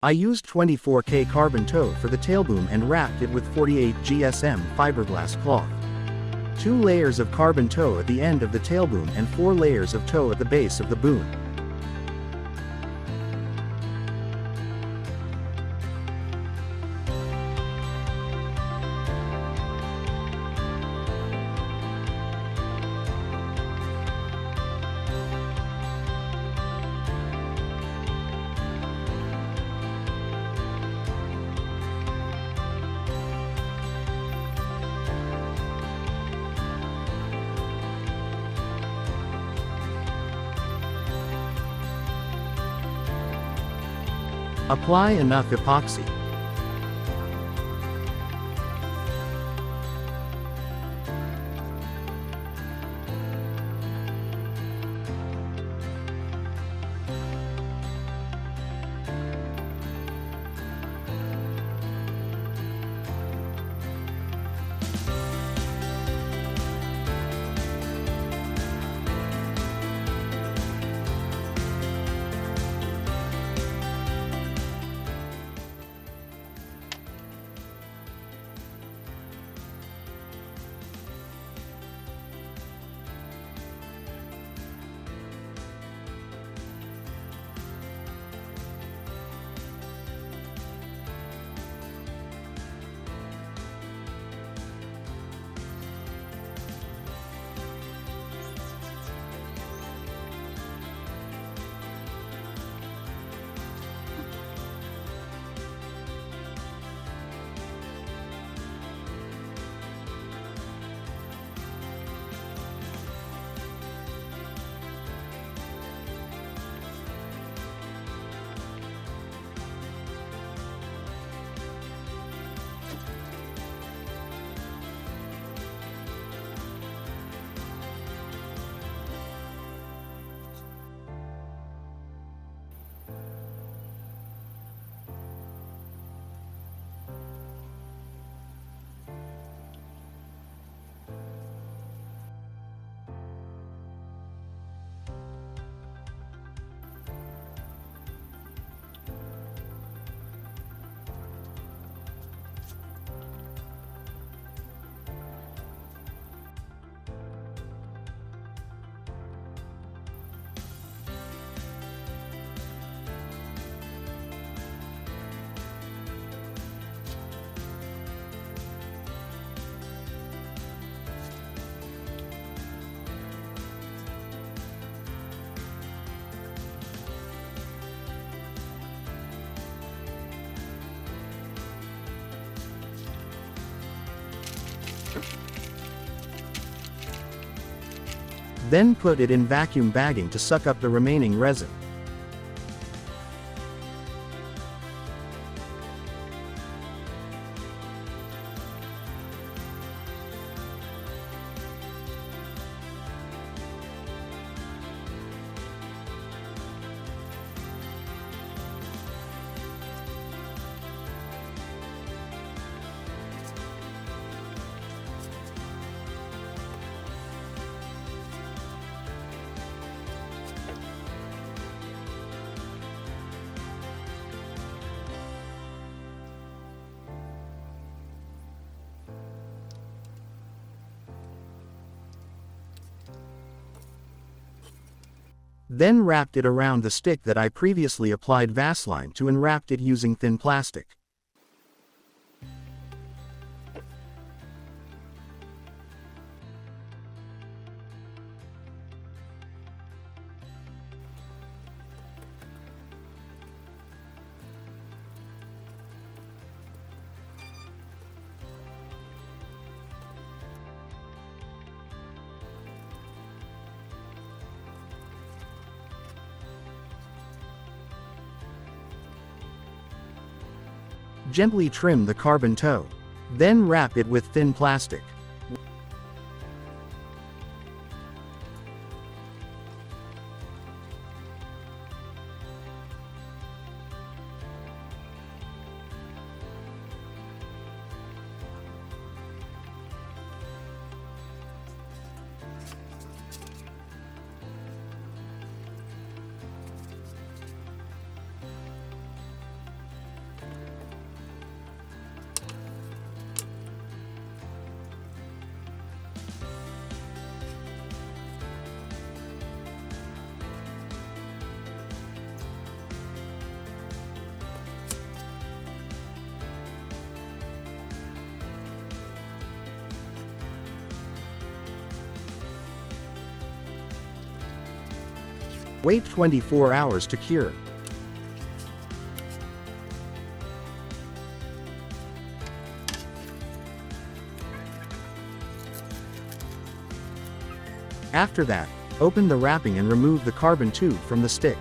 I used 24K carbon tow for the tailboom and wrapped it with 48 GSM fiberglass cloth. 2 layers of carbon tow at the end of the tailboom and 4 layers of tow at the base of the boom. Apply enough epoxy. Then put it in vacuum bagging to suck up the remaining resin. Then wrapped it around the stick that I previously applied Vaseline to and wrapped it using thin plastic. Gently trim the carbon tow. Then wrap it with thin plastic. Wait 24 hours to cure. After that, open the wrapping and remove the carbon tube from the stick.